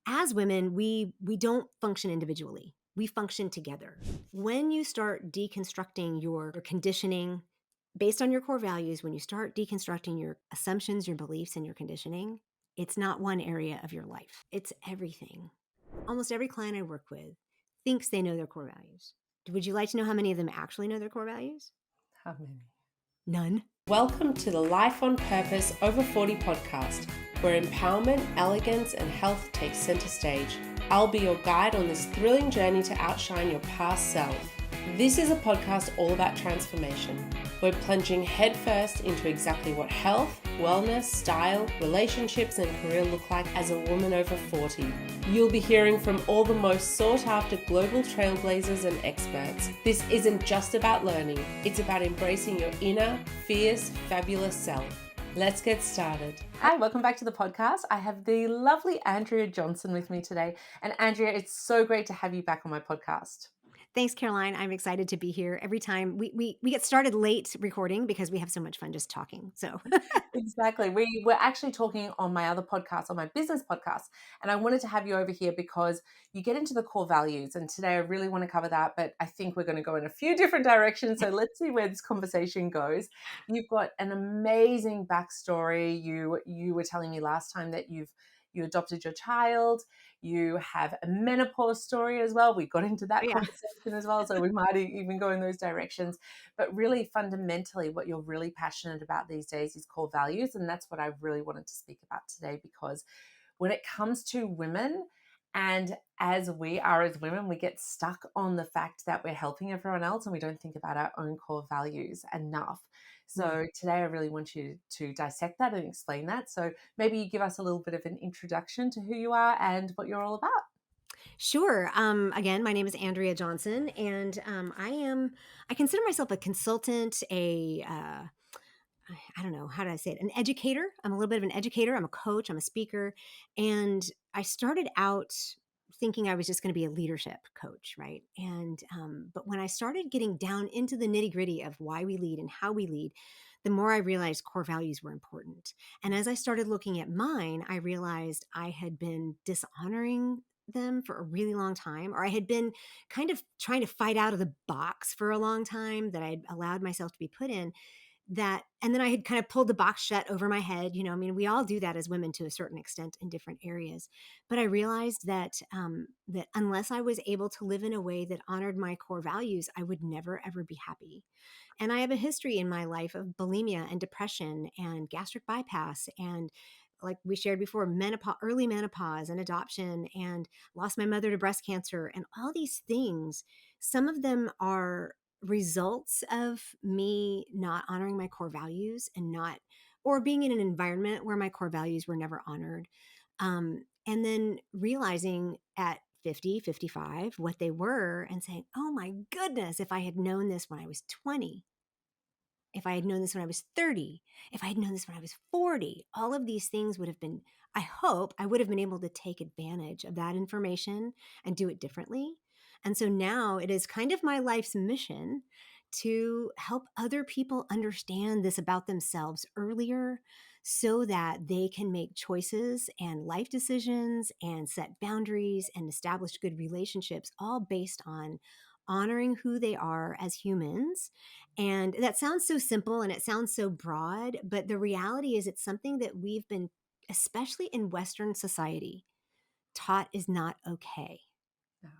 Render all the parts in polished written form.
as women, we don't function individually. We function together. When you start deconstructing your conditioning based on your core values, when you start deconstructing your assumptions, your beliefs, and your conditioning, it's not one area of your life. It's everything. Almost every client I work with thinks they know their core values. Would you like to know how many of them actually know their core values? How many? None. Welcome to the Life on Purpose Over 40 podcast, where empowerment, elegance, and health take center stage. I'll be your guide on this thrilling journey to outshine your past self. This is a podcast all about transformation. We're plunging headfirst into exactly what health, wellness, style, relationships, and career look like as a woman over 40. You'll be hearing from all the most sought after global trailblazers and experts. This isn't just about learning, it's about embracing your inner, fierce, fabulous self. Let's get started. Hi, welcome back to the podcast. I have the lovely Andrea Johnson with me today. And Andrea, it's so great to have you back on my podcast. Thanks, Caroline. I'm excited to be here. Every time we get started late recording because we have so much fun just talking. So Exactly. We were actually talking on my other podcast, on my business podcast, and I wanted to have you over here because you get into the core values. And today I really want to cover that, but I think we're going to go in a few different directions. So let's see where this conversation goes. You've got an amazing backstory. You were telling me last time that you adopted your child. You have a menopause story as well. We got into that yeah. conversation as well. So we might even go in those directions. But really, fundamentally, what you're really passionate about these days is core values. And that's what I really wanted to speak about today, because when it comes to women, and as we are as women, we get stuck on the fact that we're helping everyone else and we don't think about our own core values enough. So today I really want you to dissect that and explain that. So maybe you give us a little bit of an introduction to who you are and what you're all about. Sure. Again, my name is Andrea Johnson, and I consider myself a consultant, I don't know, how do I say it? An educator. I'm a little bit of an educator. I'm a coach. I'm a speaker. And I started out thinking I was just going to be a leadership coach, right? But when I started getting down into the nitty gritty of why we lead and how we lead, the more I realized core values were important. And as I started looking at mine, I realized I had been dishonoring them for a really long time, or I had been kind of trying to fight out of the box for a long time that I'd allowed myself to be put in. And then I had kind of pulled the box shut over my head. I mean, we all do that as women to a certain extent in different areas. But I realized that unless I was able to live in a way that honored my core values, I would never ever be happy. And I have a history in my life of bulimia and depression and gastric bypass and, like we shared before, menopause, early menopause and adoption, and lost my mother to breast cancer, and all these things. Some of them are results of me not honoring my core values or being in an environment where my core values were never honored. And then realizing at 50, 55 what they were and saying, oh my goodness, if I had known this when I was 20, if I had known this when I was 30, if I had known this when I was 40, all of these things would have been, I hope I would have been able to take advantage of that information and do it differently. And so now it is kind of my life's mission to help other people understand this about themselves earlier so that they can make choices and life decisions and set boundaries and establish good relationships, all based on honoring who they are as humans. And that sounds so simple and it sounds so broad, but the reality is it's something that we've been, especially in Western society, taught is not okay. Yeah.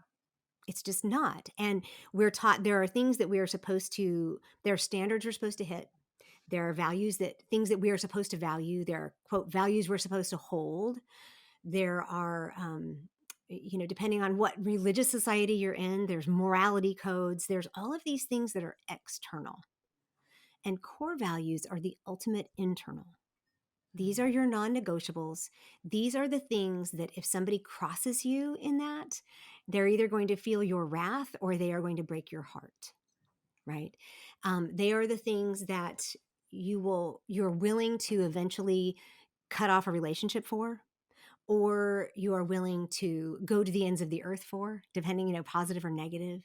It's just not. And we're taught there are things that we are supposed to, there are standards we're supposed to hit. There are things that we are supposed to value. There are, quote, values we're supposed to hold. There are, depending on what religious society you're in, there's morality codes. There's all of these things that are external. And core values are the ultimate internal. These are your non-negotiables. These are the things that if somebody crosses you in that, they're either going to feel your wrath or they are going to break your heart, right? They are the things that you're willing to eventually cut off a relationship for, or you are willing to go to the ends of the earth for, depending, positive or negative.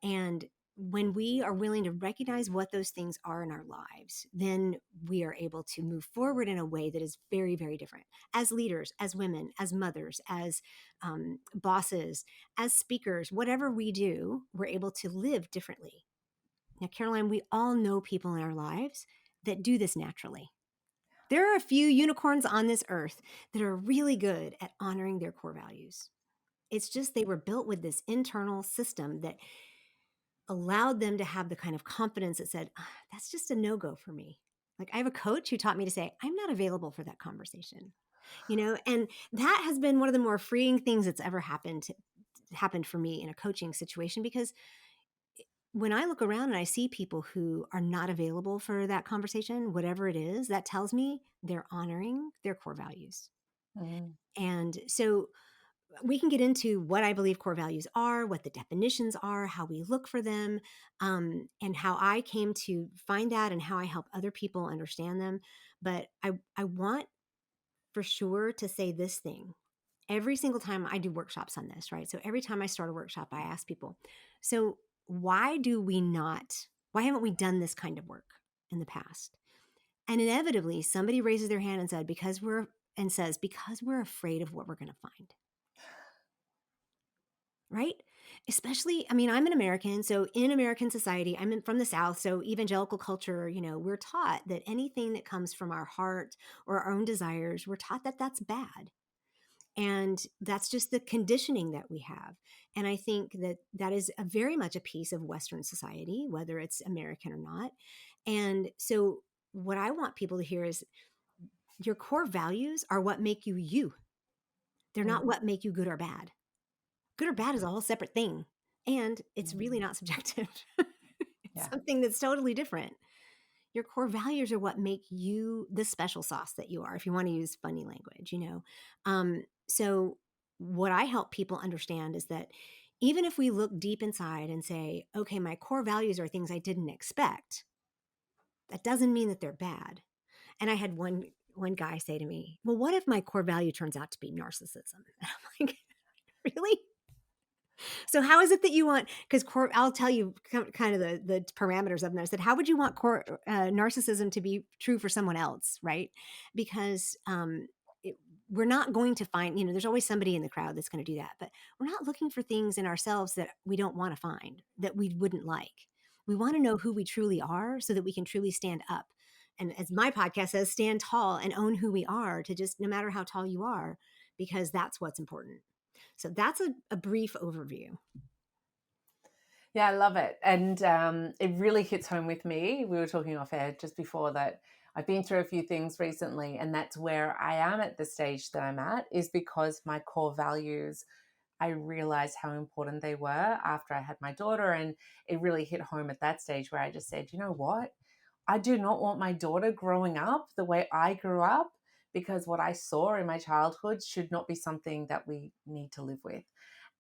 And when we are willing to recognize what those things are in our lives, then we are able to move forward in a way that is very, very different. As leaders, as women, as mothers, as bosses, as speakers, whatever we do, we're able to live differently. Now, Caroline, we all know people in our lives that do this naturally. There are a few unicorns on this earth that are really good at honoring their core values. It's just they were built with this internal system that allowed them to have the kind of confidence that said, "Ah, that's just a no-go for me." Like I have a coach who taught me to say, I'm not available for that conversation. And that has been one of the more freeing things that's ever happened for me in a coaching situation, because when I look around and I see people who are not available for that conversation, whatever it is, that tells me they're honoring their core values. Mm. And so we can get into what I believe core values are, what the definitions are, how we look for them, and how I came to find that and how I help other people understand them. But I want for sure to say this thing. Every single time I do workshops on this, right? So every time I start a workshop, I ask people, so why haven't we done this kind of work in the past? And inevitably somebody raises their hand and says, because we're afraid of what we're going to find. Right? Especially, I mean, I'm an American. So in American society, from the South. So evangelical culture, we're taught that anything that comes from our heart or our own desires, we're taught that that's bad. And that's just the conditioning that we have. And I think that that is a very much a piece of Western society, whether it's American or not. And so what I want people to hear is your core values are what make you you. They're Mm. not what make you good or bad. Good or bad is a whole separate thing. And it's really Mm. not subjective. It's Yeah. something that's totally different. Your core values are what make you the special sauce that you are, if you want to use funny language. So what I help people understand is that even if we look deep inside and say, okay, my core values are things I didn't expect, that doesn't mean that they're bad. And I had one guy say to me, well, what if my core value turns out to be narcissism? And I'm like, really? So how is it that you want, because I'll tell you kind of the parameters of them. I said, how would you want narcissism to be true for someone else, right? Because we're not going to find, there's always somebody in the crowd that's going to do that, but we're not looking for things in ourselves that we don't want to find, that we wouldn't like. We want to know who we truly are so that we can truly stand up. And as my podcast says, stand tall and own who we are, to just, no matter how tall you are, because that's what's important. So that's a brief overview. Yeah, I love it. And it really hits home with me. We were talking off air just before that I've been through a few things recently, and that's where I am at the stage that I'm at, is because my core values, I realized how important they were after I had my daughter. And it really hit home at that stage where I just said, you know what? I do not want my daughter growing up the way I grew up, because what I saw in my childhood should not be something that we need to live with.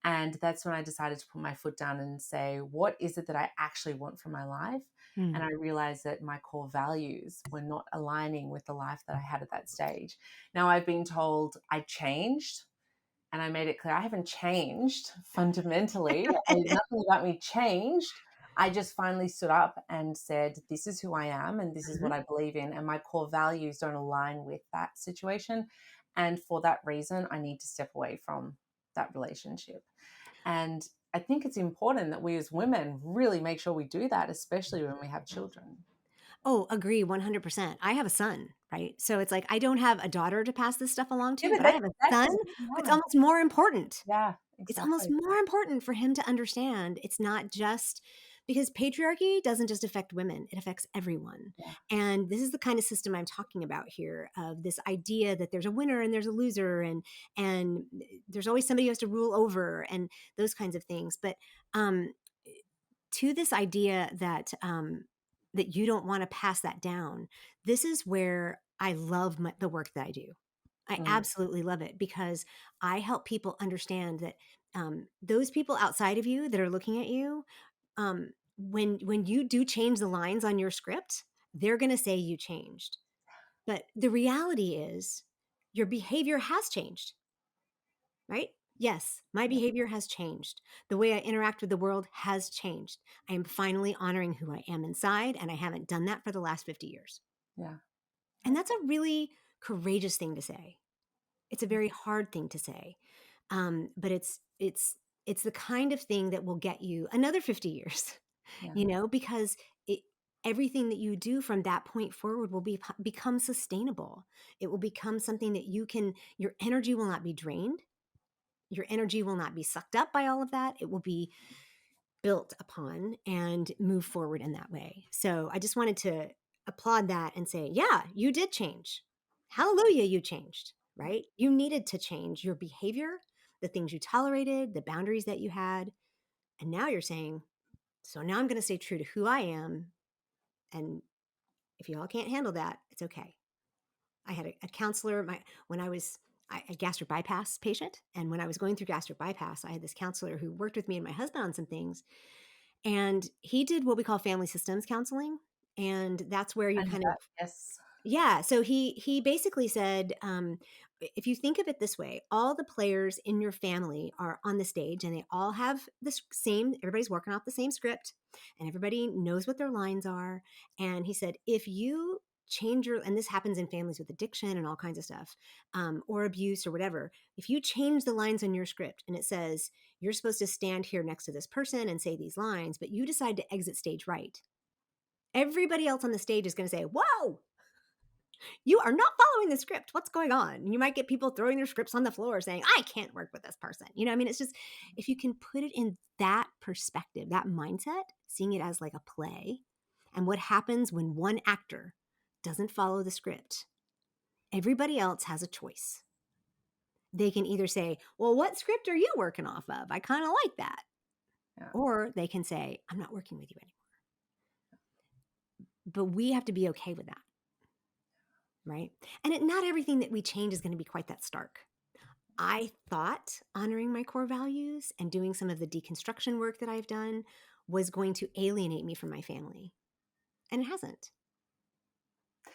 And that's when I decided to put my foot down and say, what is it that I actually want from my life? Mm. And I realized that my core values were not aligning with the life that I had at that stage. Now, I've been told I changed, and I made it clear I haven't changed fundamentally. Nothing about me changed. I just finally stood up and said, this is who I am and this is what Mhm. I believe in. And my core values don't align with that situation. And for that reason, I need to step away from that relationship. And I think it's important that we as women really make sure we do that, especially when we have children. Oh, agree 100%. I have a son, right? So it's like I don't have a daughter to pass this stuff along Yeah, to, but but I that's have a son exactly, who it's yeah, almost more important. yeah, It's almost exactly. more important for him to understand it's not just because patriarchy doesn't just affect women, it affects everyone. Yeah. And this is the kind of system I'm talking about here, of this idea that there's a winner and there's a loser, and there's always somebody who has to rule over, and those kinds of things. But um to this idea that that you don't want to pass that down, this is where I love the work that I do. I Mm. absolutely love it, because I help people understand that those people outside of you that are looking at you, when you do change the lines on your script, they're going to say you changed. But the reality is, your behavior has changed, right? Yes, my Yeah. behavior has changed. The way I interact with the world has changed. I am finally honoring who I am inside, and I haven't done that for the last 50 years. Yeah. And that's a really courageous thing to say. It's a very hard thing to say. But it's the kind of thing that will get you another 50 years, Yeah. because it, everything that you do from that point forward will become sustainable. It will become something that your energy will not be drained. Your energy will not be sucked up by all of that. It will be built upon and move forward in that way. So I just wanted to applaud that and say, yeah, you did change. Hallelujah, you changed, right? You needed to change your behavior, the things you tolerated, the boundaries that you had. And now you're saying, so now I'm going to stay true to who I am. And if you all can't handle that, it's okay. I had a counselor when I was a gastric bypass patient. And when I was going through gastric bypass, I had this counselor who worked with me and my husband on some things. And he did what we call family systems counseling, and that's where you I know kind of that. Yes. yeah, so he basically said, if you think of it this way, all the players in your family are on the stage, and they all have the same everybody's working off the same script, and everybody knows what their lines are, and he said, if you change your and this happens in families with addiction and all kinds of stuff, or abuse or whatever, if you change the lines on your script and it says you're supposed to stand here next to this person and say these lines, but you decide to exit stage right, everybody else on the stage is going to say, whoa, you are not following the script. What's going on? You might get people throwing their scripts on the floor saying, I can't work with this person. I mean, it's just, if you can put it in that perspective, that mindset, seeing it as like a play, and what happens when one actor doesn't follow the script, everybody else has a choice. They can either say, well, what script are you working off of? I kind of like that. Yeah. Or they can say, I'm not working with you anymore. But we have to be okay with that. Right. And not everything that we change is going to be quite that stark. I thought honoring my core values and doing some of the deconstruction work that I've done was going to alienate me from my family. And it hasn't.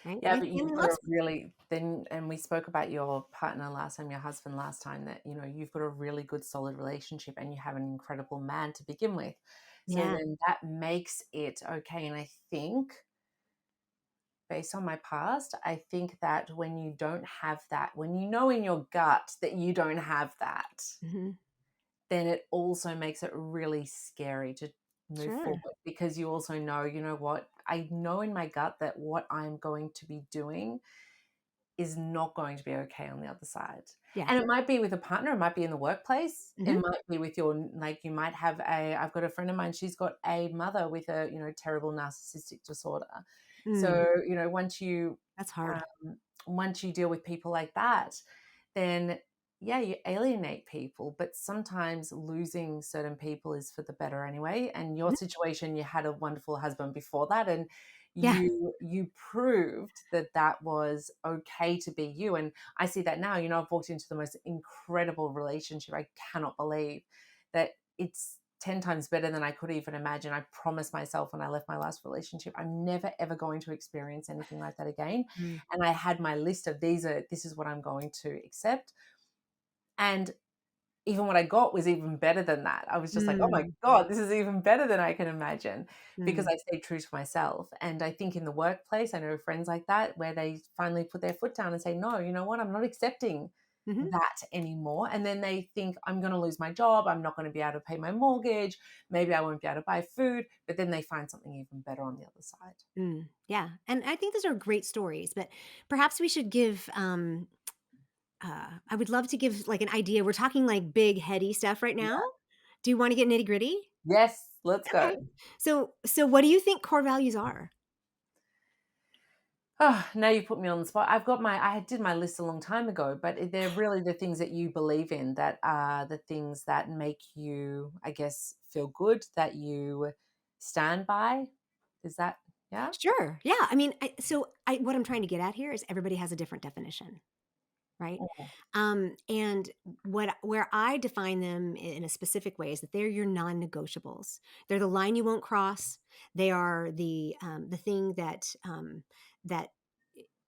Right. Yeah, My but you've family got a loves me. really then, and we spoke about your partner last time, your husband last time, that you've got a really good solid relationship and you have an incredible man to begin with. So Yeah. then that makes it okay. And I think based on my past, I think that when you don't have that, when you know in your gut that you don't have that, Hmm. then it also makes it really scary to move Sure. forward, because you also know, what, I know in my gut that what I'm going to be doing is not going to be okay on the other side. Yeah. And it might be with a partner, it might be in the workplace, it Hmm. might be with like you might have I've got a friend of mine, she's got a mother with a, terrible narcissistic disorder. Mm, So, that's hard. once you deal with people like that, then yeah, you alienate people, but sometimes losing certain people is for the better anyway. And your Mhm. situation, you had a wonderful husband before that, and Yeah. you proved that that was okay to be you. And I see that now. I've walked into the most incredible relationship. I cannot believe that it's 10 times better than I could even imagine. I promised myself when I left my last relationship, I'm never ever going to experience anything like that again. Mm, And I had my list of this is what I'm going to accept. And even what I got was even better than that. I was just like, "Oh my mm, god, this is even better than I can imagine," because mm, I stayed true to myself. And I think in the workplace, I know friends like that where they finally put their foot down and say, "No, you know what? I'm not accepting mhm, that anymore." And then they think, "I'm gonna lose my job. I'm not gonna be able to pay my mortgage. Maybe I won't be able to buy food." But then they find something even better on the other side. yeah. And I think those are great stories, but perhaps we should give, I would love to give like an idea. We're talking like big, heady stuff right now. Yeah. Do you want to get nitty gritty? Yes, let's Okay. go. So what do you think core values are? Oh, now you put me on the spot. I did my list a long time ago, but they're really the things that you believe in that are the things that make you, I guess, feel good, that you stand by. Is that, yeah? Sure. Yeah. I mean, what I'm trying to get at here is everybody has a different definition, right? Mhm. And where I define them in a specific way is that they're your non-negotiables. They're the line you won't cross. They are the thing that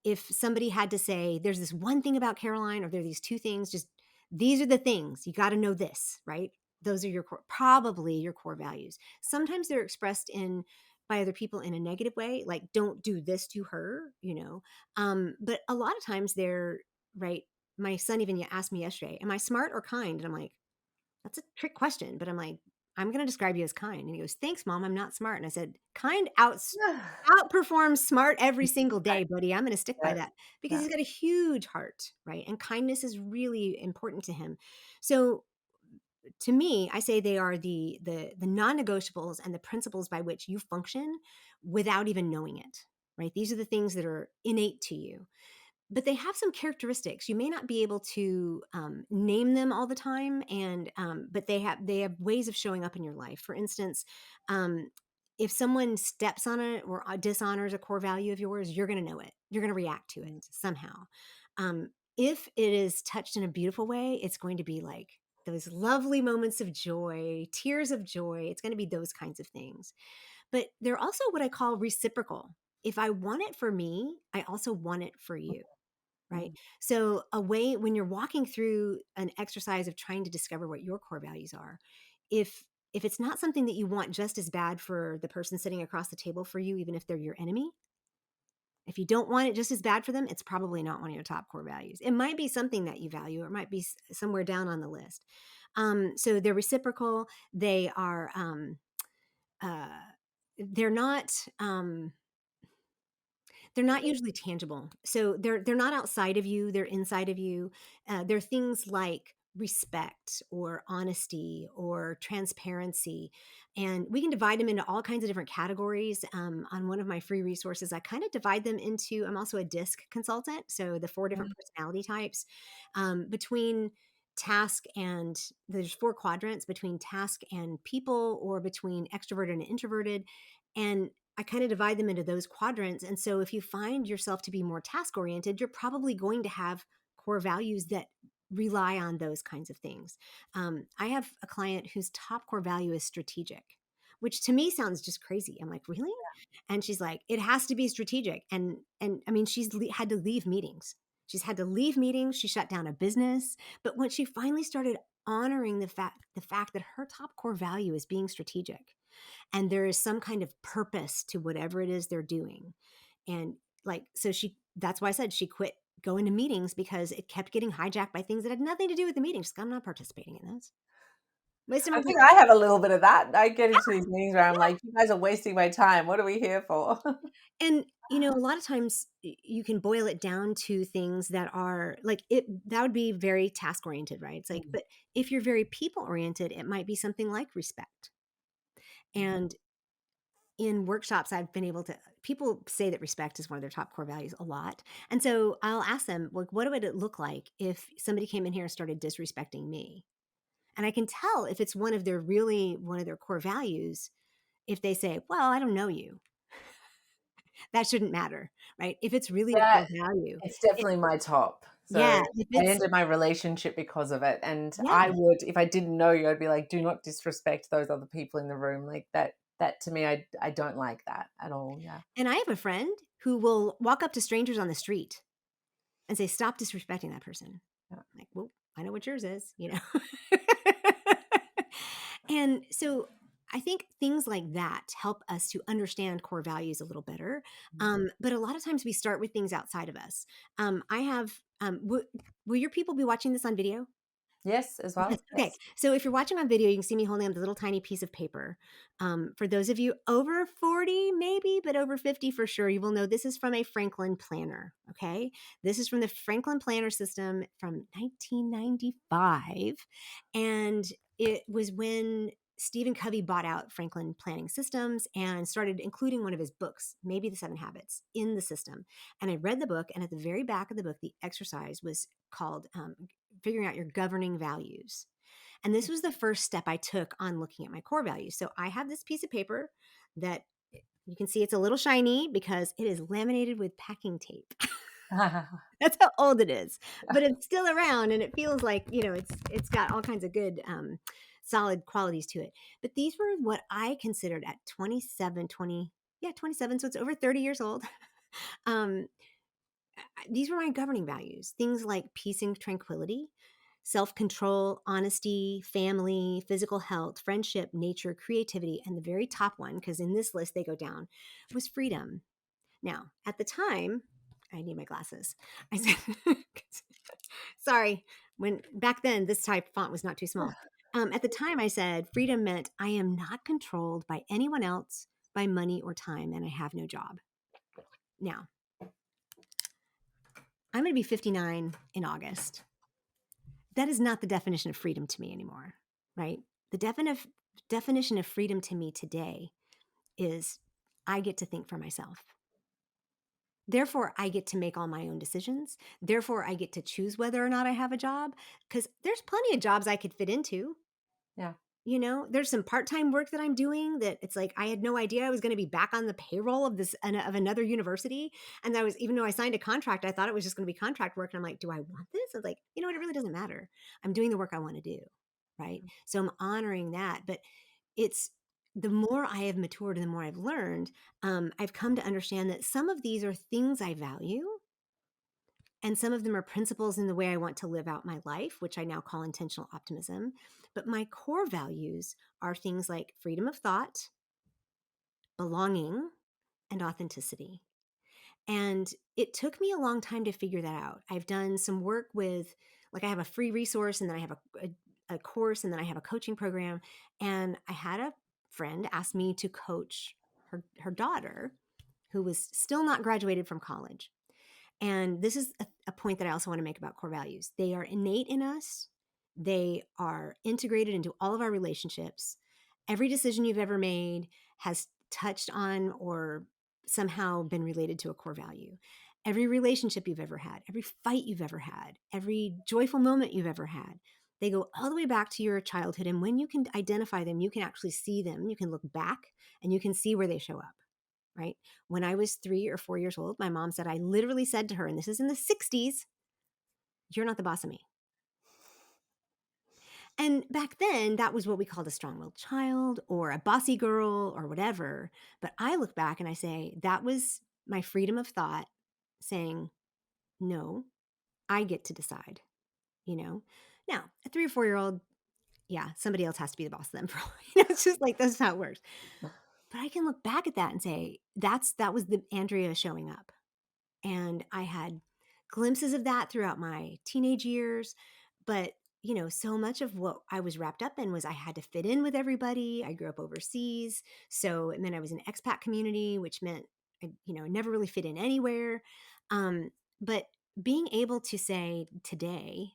if somebody had to say, there's this one thing about Caroline, or there are these two things, just These are the things you got to know this, right? Those are probably your core values. Sometimes they're expressed in by other people in a negative way, like don't do this to her, but a lot of times they're right. My son even asked me yesterday, am I smart or kind? And I'm like, that's a trick question, but I'm like, I'm going to describe you as kind. And he goes, thanks, mom. I'm not smart. And I said, kind outperforms smart every single day, buddy. I'm going to stick by Yeah, that because yeah. he's got a huge heart, right? And kindness is really important to him. So to me, I say they are the non-negotiables and the principles by which you function without even knowing it, right? These are the things that are innate to you, but they have some characteristics. You may not be able to name them all the time, and but they have ways of showing up in your life. For instance, um, if someone steps on it or dishonors a core value of yours, you're going to know it. You're going to react to it Mm, somehow. If it is touched in a beautiful way, it's going to be like those lovely moments of joy, tears of joy. It's going to be those kinds of things. But they're also what I call reciprocal. If I want it for me, I also want it for you. Right. mm. So, a way when you're walking through an exercise of trying to discover what your core values are, if it's not something that you want just as bad for the person sitting across the table for you, even if they're your enemy, if you don't want it just as bad for them, it's probably not one of your top core values. It might be something that you value, or it might be somewhere down on the list. So they're reciprocal. They are. Uh, they're not. They're not usually tangible. So they're not outside of you, they're inside of you. They're things like respect or honesty or transparency. And we can divide them into all kinds of different categories. On one of my free resources, I kind of divide them into, I'm also a DISC consultant. So the four different Mm. personality types between task and there's four quadrants between task and people or between extroverted and introverted. And I kind of divide them into those quadrants. And so if you find yourself to be more task oriented, you're probably going to have core values that rely on those kinds of things. I have a client whose top core value is strategic, which to me sounds just crazy. I'm like, really? And she's like, it has to be strategic. And I mean, had to leave meetings. She's had to leave meetings. She shut down a business. But when she finally started honoring the fact that her top core value is being strategic, and there is some kind of purpose to whatever it is they're doing. And like, so that's why I said she quit going to meetings because it kept getting hijacked by things that had nothing to do with the meeting. She's like, I'm not participating in those. Wasting I my think time. I have a little bit of that. I get into these meetings where I'm like, "You guys are wasting my time. What are we here for?" And, a lot of times you can boil it down to things that are like that would be very task oriented, right? It's like, Mm, but if you're very people oriented, it might be something like respect. mm. And in workshops, I've been able to, people say that respect is one of their top core values a lot. And so I'll ask them, like, what would it look like if somebody came in here and started disrespecting me? And I can tell if it's one of their core values, if they say, well, I don't know you, that shouldn't matter, right? If it's really a That core value, it's it, definitely my top. yeah, So, if I it's, ended my relationship because of it, and I yeah. would if I didn't know you, I'd be like, "Do not disrespect those other people in the room." Like, that to me, I don't like that at all, yeah. And I have a friend who will walk up to strangers on the street and say, stop disrespecting that person. Yeah. Like, well, I know what yours is. And so I think things like that help us to understand core values a little better. Mm. But a lot of times we start with things outside of us. I have, will your people be watching this on video? Yes, as Yes, well, okay. yes. So if you're watching on video, you can see me holding up the little tiny piece of paper. For those of you over 40, maybe, but over 50 for sure, you will know this is from a Franklin planner. Okay. This is from the Franklin planner system from 1995. And it was when Stephen Covey bought out Franklin Planning Systems and started including one of his books, maybe The Seven Habits, in the system. And I read the book, and at the very back of the book, the exercise was called figuring out your governing values. And this was the first step I took on looking at my core values. So I have this piece of paper that you can see it's a little shiny because it is laminated with packing tape. That's how old it is, but it's still around and it feels like, it's got all kinds of good solid qualities to it. But these were what I considered at 27, 20, yeah, 27, so it's over 30 years old. um these were my governing values, things like peace and tranquility, self-control, honesty, family, physical health, friendship, nature, creativity, and the very top one, because in this list they go down, was freedom. Now, at the time, I need my glasses. I said, sorry, when back then this type font was not too small. At the time, I said freedom meant I am not controlled by anyone else, by money or time, and I have no job. Now, I'm going to be 59 in August. That is not the definition of freedom to me anymore, right? The definition of freedom to me today is I get to think for myself. Therefore, I get to make all my own decisions. Therefore, I get to choose whether or not I have a job because there's plenty of jobs I could fit into. Yeah. You know, there's some part-time work that I'm doing that it's like I had no idea I was going to be back on the payroll of another university. And I was, even though I signed a contract, I thought it was just going to be contract work. And I'm like, do I want this? I was like, you know what? It really doesn't matter. I'm doing the work I want to do. Right. So I'm honoring that. But it's the more I have matured and the more I've learned, I've come to understand that some of these are things I value. And some of them are principles in the way I want to live out my life, which I now call intentional optimism. But my core values are things like freedom of thought, belonging, and authenticity. And it took me a long time to figure that out. I've done some work with, like, I have a free resource, and then I have a course, and then I have a coaching program. And I had a friend ask me to coach her daughter, who was still not graduated from college. And this is a point that I also want to make about core values. They are innate in us. They are integrated into all of our relationships. Every decision you've ever made has touched on or somehow been related to a core value. Every relationship you've ever had, every fight you've ever had, every joyful moment you've ever had, they go all the way back to your childhood. And when you can identify them, you can actually see them. You can look back and you can see where they show up. Right? When I was 3 or 4 years old, my mom said, I literally said to her, and this is in the 60s, you're not the boss of me. And back then, that was what we called a strong willed child or a bossy girl or whatever. But I look back and I say, that was my freedom of thought saying, no, I get to decide, you know? Now, a 3 or 4 year old, yeah, somebody else has to be the boss of them. It's just like, that's how it works. But I can look back at that and say, that was the Andrea showing up. And I had glimpses of that throughout my teenage years. But, you know, so much of what I was wrapped up in was I had to fit in with everybody. I grew up overseas. So it meant I was in an expat community, which meant, I, you know, never really fit in anywhere. But being able to say today,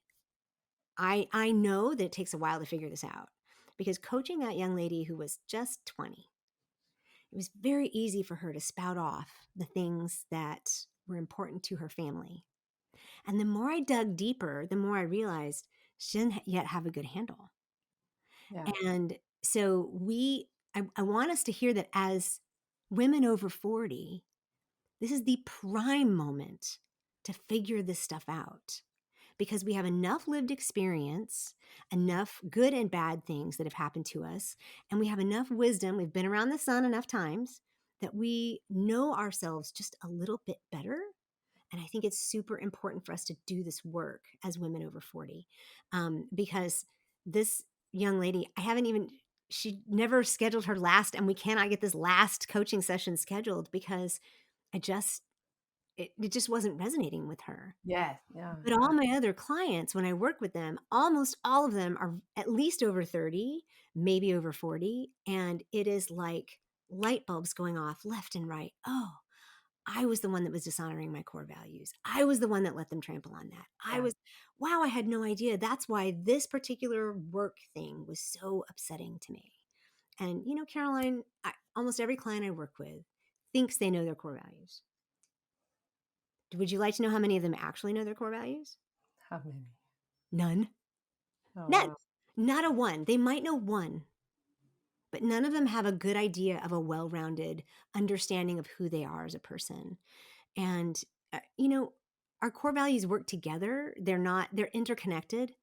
I know that it takes a while to figure this out because coaching that young lady who was just 20, it was very easy for her to spout off the things that were important to her family. And the more I dug deeper, the more I realized she didn't yet have a good handle. Yeah. And so I want us to hear that as women over 40, this is the prime moment to figure this stuff out because we have enough lived experience, enough good and bad things that have happened to us, and we have enough wisdom. We've been around the sun enough times that we know ourselves just a little bit better. And I think it's super important for us to do this work as women over 40 because this young lady, she never scheduled her last, and we cannot get this last coaching session scheduled because it just wasn't resonating with her. Yes. Yeah. But all my other clients, when I work with them, almost all of them are at least over 30, maybe over 40. And it is like light bulbs going off left and right. Oh, I was the one that was dishonoring my core values. I was the one that let them trample on that. Yeah. Wow, I had no idea. That's why this particular work thing was so upsetting to me. And, you know, Caroline, almost every client I work with thinks they know their core values. Would you like to know how many of them actually know their core values? How many? None. Oh, Not, wow. not a one. They might know one, but none of them have a good idea of a well-rounded understanding of who they are as a person. And, you know, our core values work together. They're interconnected.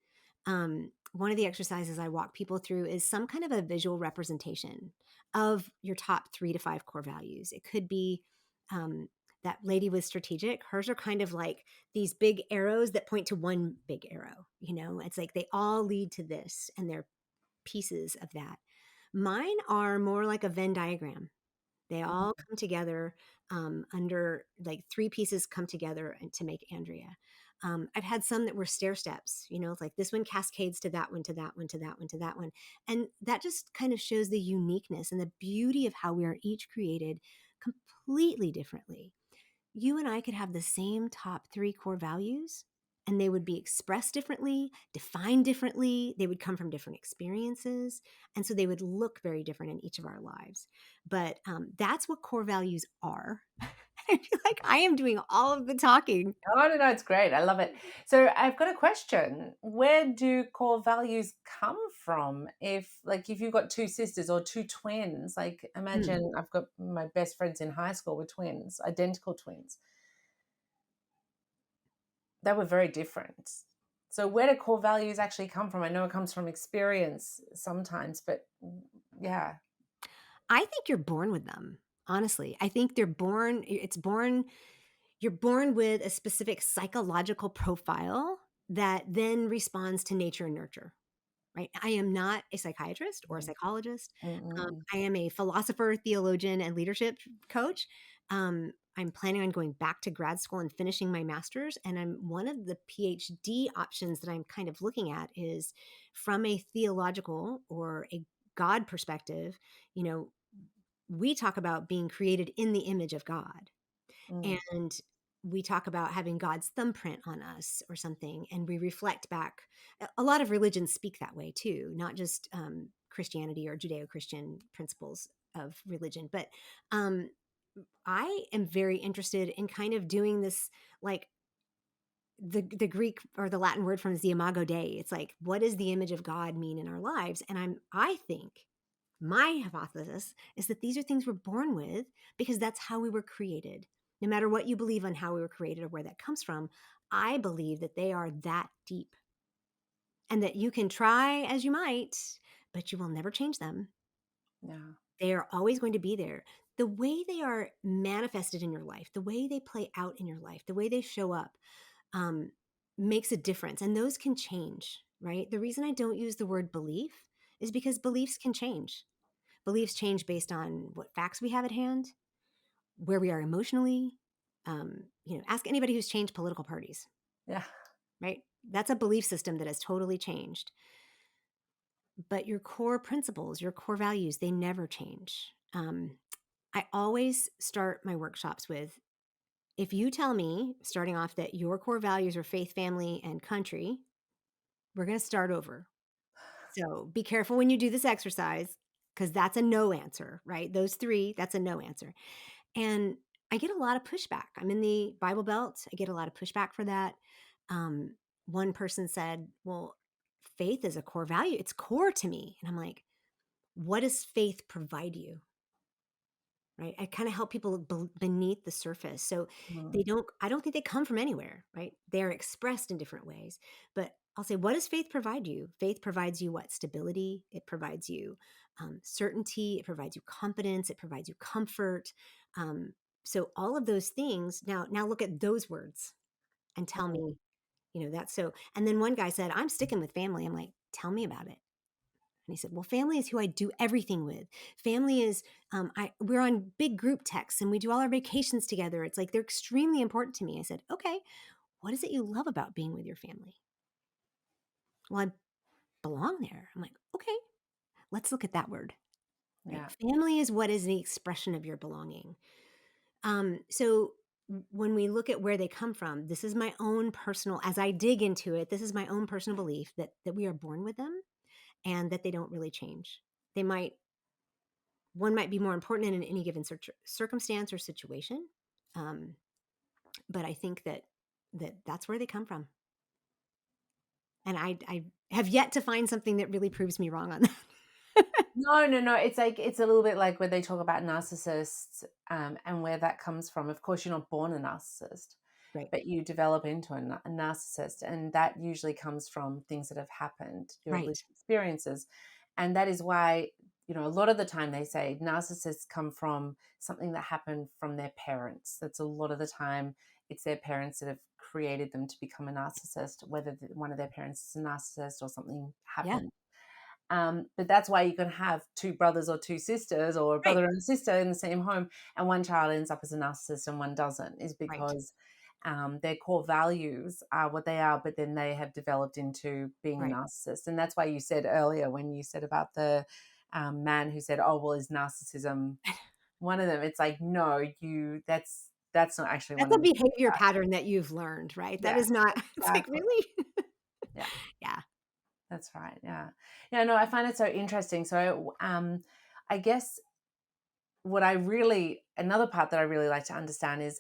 One of the exercises I walk people through is some kind of a visual representation of your top 3 to 5 core values. It could be That lady was strategic. Hers are kind of like these big arrows that point to one big arrow. It's like they all lead to this, and they're pieces of that. Mine are more like a Venn diagram. They all come together under like three pieces come together and to make Andrea. I've had some that were stair steps, it's like this one cascades to that one, to that one, to that one, to that one. And that just kind of shows the uniqueness and the beauty of how we are each created completely differently. You and I could have the same top three core values, and they would be expressed differently, defined differently. They would come from different experiences. And so they would look very different in each of our lives. But that's what core values are. I feel like I am doing all of the talking. Oh, no, no, it's great. I love it. So I've got a question. Where do core values come from? If you've got two sisters or two twins, like Hmm. imagine I've got my best friends in high school were twins, identical twins. They were very different. So where do core values actually come from? I know it comes from experience sometimes, but yeah. I think you're born with them. Honestly, I think you're born with a specific psychological profile that then responds to nature and nurture. Right? I am not a psychiatrist or a Mm, psychologist. mm, mm, I am a philosopher, theologian, and leadership coach. I'm planning on going back to grad school and finishing my master's. And one of the PhD options that I'm kind of looking at is from a theological or a God perspective. You know, we talk about being created in the image of God. mm, And we talk about having God's thumbprint on us or something, and we reflect back. A lot of religions speak that way too, not just Christianity or Judeo-Christian principles of religion. But um, I am very interested in kind of doing this, like the Greek or the Latin word from is the imago Dei. It's like, what does the image of God mean in our lives? And I think my hypothesis is that these are things we're born with because that's how we were created. No matter what you believe on how we were created or where that comes from, I believe that they are that deep and that you can try as you might, but you will never change them. yeah. They are always going to be there. The way they are manifested in your life, the way they play out in your life, the way they show up um, makes a difference. And those can change, right? The reason I don't use the word belief is because beliefs can change. Beliefs change based on what facts we have at hand, where we are emotionally. Ask anybody who's changed political parties, Yeah. right? That's a belief system that has totally changed. But your core principles, your core values, they never change. I always start my workshops with if you tell me, starting off, that your core values are faith, family, and country, we're going to start over. So be careful when you do this exercise because that's a no answer, right? Those three, that's a no answer. And I get a lot of pushback. I'm in the Bible Belt. I get a lot of pushback for that. Um, One person said, well, faith is a core value. It's core to me. And I'm like, what does faith provide you? Right. I kind of help people beneath the surface. So Mm, I don't think they come from anywhere. Right. They're expressed in different ways. But I'll say, what does faith provide you? Faith provides you what? Stability. It provides you certainty. It provides you confidence. It provides you comfort. Um, so all of those things. Now look at those words and tell mm. me, that's so. And then one guy said, I'm sticking with family. I'm like, tell me about it. And he said, well, family is who I do everything with. Family is, we're on big group texts and we do all our vacations together. It's like they're extremely important to me. I said, okay, what is it you love about being with your family? Well, I belong there. I'm like, okay, let's look at that word, right? Yeah. Family is what is the expression of your belonging. So when we look at where they come from, this is my own personal, as I dig into it, this is my own personal belief that we are born with them and that they don't really change. They might One might be more important in any given circumstance or situation. Um, but I think that's where they come from. And I have yet to find something that really proves me wrong on that. No, no, no. It's a little bit like when they talk about narcissists, and where that comes from. Of course, you're not born a narcissist, Right. but you develop into a narcissist, and that usually comes from things that have happened, your lived Right. experiences, and that is why. a lot of the time they say narcissists come from something that happened from their parents. That's a lot of the time it's their parents that have created them to become a narcissist, whether one of their parents is a narcissist or something Yeah. happened. But that's why you can have two brothers or two sisters or a Right. brother and a sister in the same home, and one child ends up as a narcissist and one doesn't, is Right. because their core values are what they are, but then they have developed into being a Right. narcissist. And that's why you said earlier, when you said about the man who said, "Oh, well, is narcissism one of them?" It's like, no, that's not actually That's one a of the things behavior that, pattern that you've learned, right? That yeah, is not it's like, exactly. "Really?" Yeah. Yeah. That's right. Yeah. Yeah. No, I find it so interesting. So, I guess another part that I really like to understand is,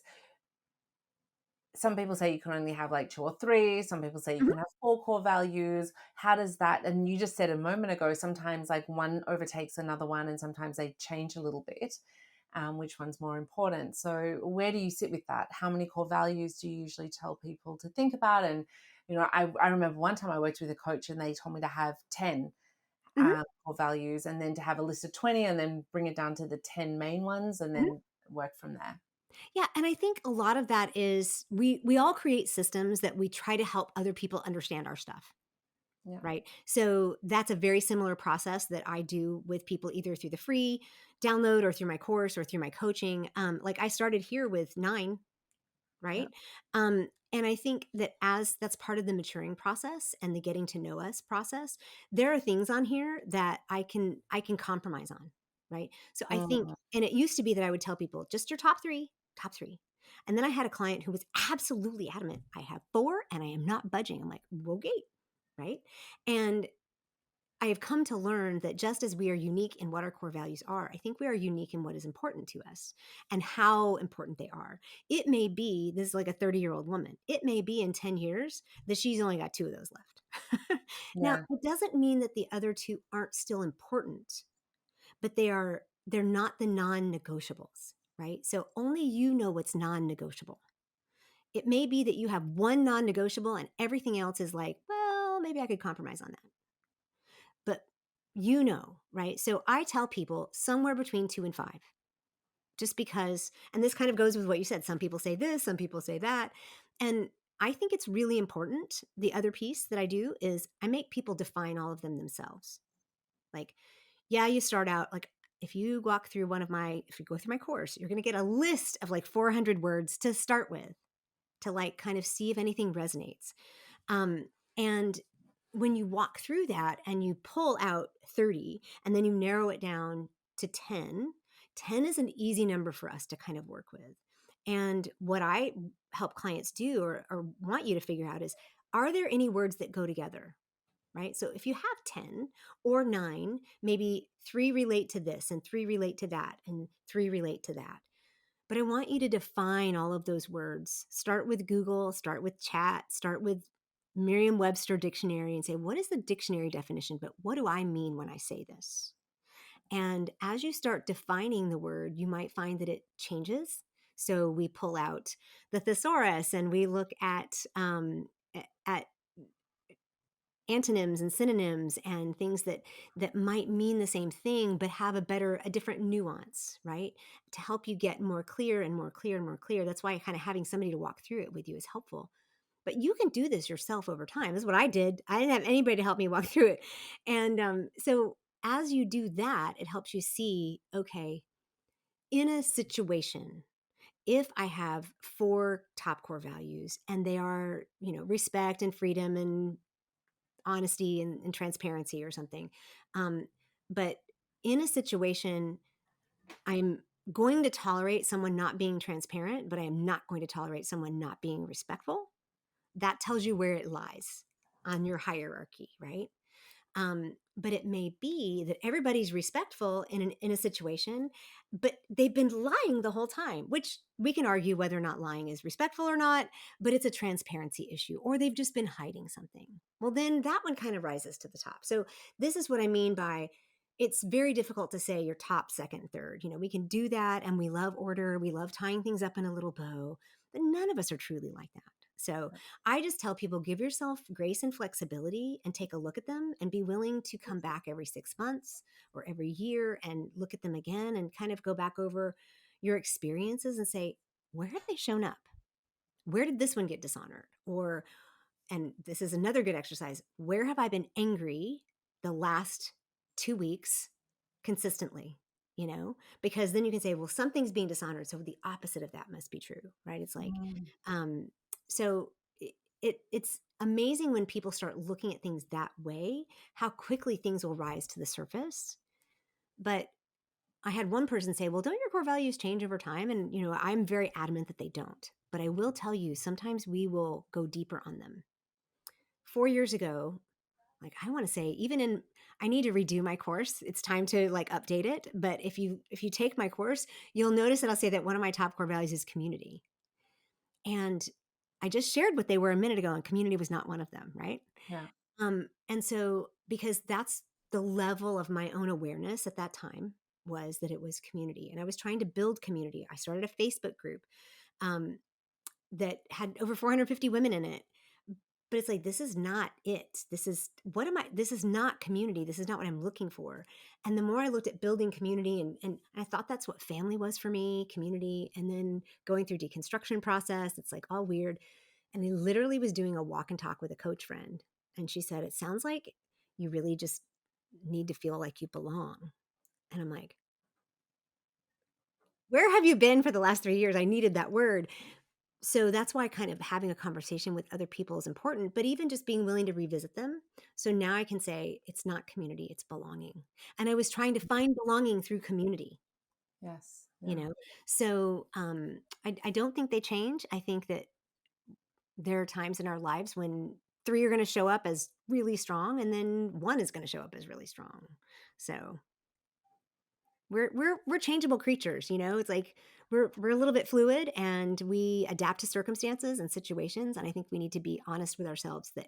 some people say you can only have like two or three. Some people say you Mhm. can have four core values. How does that, and you just said a moment ago, sometimes like one overtakes another one and sometimes they change a little bit. Which one's more important? So, where do you sit with that? How many core values do you usually tell people to think about? And, I remember one time I worked with a coach and they told me to have 10 Mhm. core values, and then to have a list of 20 and then bring it down to the 10 main ones and Mhm. then work from there. Yeah, and I think a lot of that is we all create systems that we try to help other people understand our stuff. Yeah. Right. So that's a very similar process that I do with people either through the free download or through my course or through my coaching. Like I started here with 9, Yeah. right? And I think that as that's part of the maturing process and the getting to know us process, there are things on here that I can compromise on, right? So I think, Mm, and it used to be that I would tell people just your top 3, top 3. And then I had a client who was absolutely adamant. I have 4 and I am not budging. I'm like, okay, right? And I have come to learn that just as we are unique in what our core values are, I think we are unique in what is important to us and how important they are. It may be, this is like a 30-year-old woman, it may be in 10 years that she's only got 2 of those left. Now, yeah. it doesn't mean that the other 2 aren't still important, but they're not the non-negotiables, right? So only you know what's non-negotiable. It may be that you have one non-negotiable and everything else is like, well, maybe I could compromise on that. But right? So I tell people somewhere between 2 and 5, just because, and this kind of goes with what you said. Some people say this, some people say that. And I think it's really important. The other piece that I do is I make people define all of them themselves. Like, yeah, you start out like, if you if you go through my course, you're going to get a list of like 400 words to start with to like kind of see if anything resonates. And when you walk through that and you pull out 30 and then you narrow it down to 10, 10 is an easy number for us to kind of work with. And what I help clients do or want you to figure out is, are there any words that go together? Right. So if you have 10 or 9, maybe 3 relate to this and 3 relate to that and 3 relate to that. But I want you to define all of those words. Start with Google, start with chat, start with Merriam-Webster dictionary and say, what is the dictionary definition? But what do I mean when I say this? And as you start defining the word, you might find that it changes. So we pull out the thesaurus and we look at antonyms and synonyms and things that might mean the same thing but have a different nuance, right? To help you get more clear and more clear and more clear. That's why kind of having somebody to walk through it with you is helpful. But you can do this yourself over time. This is what I did. I didn't have anybody to help me walk through it. And so as you do that, it helps you see, okay, in a situation, if I have 4 top core values and they are, respect and freedom and honesty and transparency or something. Um, but in a situation, I'm going to tolerate someone not being transparent, but I am not going to tolerate someone not being respectful. That tells you where it lies on your hierarchy, right? But it may be that everybody's respectful in a situation, but they've been lying the whole time, which we can argue whether or not lying is respectful or not, but it's a transparency issue, or they've just been hiding something. Well, then that one kind of rises to the top. So this is what I mean by, it's very difficult to say your top, second, third. We can do that, and we love order. We love tying things up in a little bow, but none of us are truly like that. So I just tell people, give yourself grace and flexibility and take a look at them and be willing to come back every 6 months or every year and look at them again and kind of go back over your experiences and say, where have they shown up? Where did this one get dishonored? Or, and this is another good exercise, where have I been angry the last 2 weeks consistently? Because then you can say, well, something's being dishonored. So the opposite of that must be true, right? It's like, Mm. um, so it's amazing when people start looking at things that way, how quickly things will rise to the surface. But I had one person say, well, don't your core values change over time? And, I'm very adamant that they don't. But I will tell you, sometimes we will go deeper on them. 4 years ago, like I want to say, I need to redo my course. It's time to like update it. But if you take my course, you'll notice that I'll say that one of my top core values is community. And I just shared what they were a minute ago, and community was not one of them, right? Yeah. And so because that's the level of my own awareness at that time, was that it was community, and I was trying to build community. I started a Facebook group um, that had over 450 women in it. But it's like, this is not it. This is not community. This is not what I'm looking for. And the more I looked at building community, and I thought that's what family was for me, community, and then going through deconstruction process, it's like all weird. And I literally was doing a walk and talk with a coach friend. And she said, it sounds like you really just need to feel like you belong. And I'm like, where have you been for the last 3 years? I needed that word. So that's why kind of having a conversation with other people is important, but even just being willing to revisit them. So now I can say it's not community, it's belonging. And I was trying to find belonging through community, Yes. you Yeah. know? So I don't think they change. I think that there are times in our lives when three are going to show up as really strong, and then one is going to show up as really strong. So we're changeable creatures, It's like we're a little bit fluid, and we adapt to circumstances and situations, and I think we need to be honest with ourselves that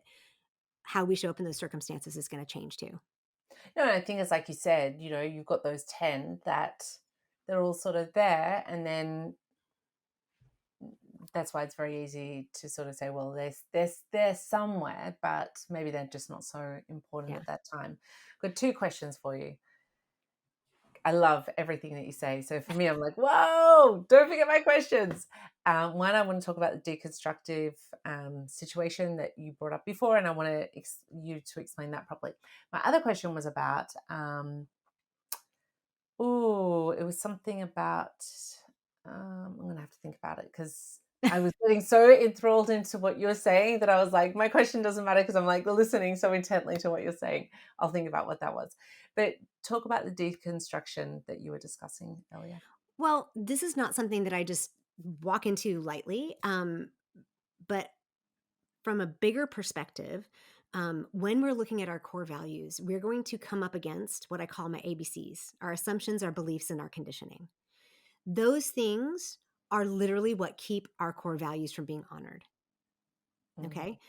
how we show up in those circumstances is going to change too. No, and I think it's like you said, you've got those 10 that they're all sort of there. And then that's why it's very easy to sort of say, well, they're somewhere, but maybe they're just not so important Yeah. at that time. Got two questions for you. I love everything that you say. So for me, I'm like, whoa, don't forget my questions. One, I want to talk about the deconstructive situation that you brought up before, and I want you to explain that properly. My other question was about, it was something about, I'm going to have to think about it because I was getting so enthralled into what you're saying that I was like, my question doesn't matter because I'm like listening so intently to what you're saying. I'll think about what that was. But talk about the deconstruction that you were discussing earlier. Well, this is not something that I just walk into lightly, but from a bigger perspective, when we're looking at our core values, we're going to come up against what I call my ABCs: our assumptions, our beliefs, and our conditioning. Those things are literally what keep our core values from being honored. Mm, Okay.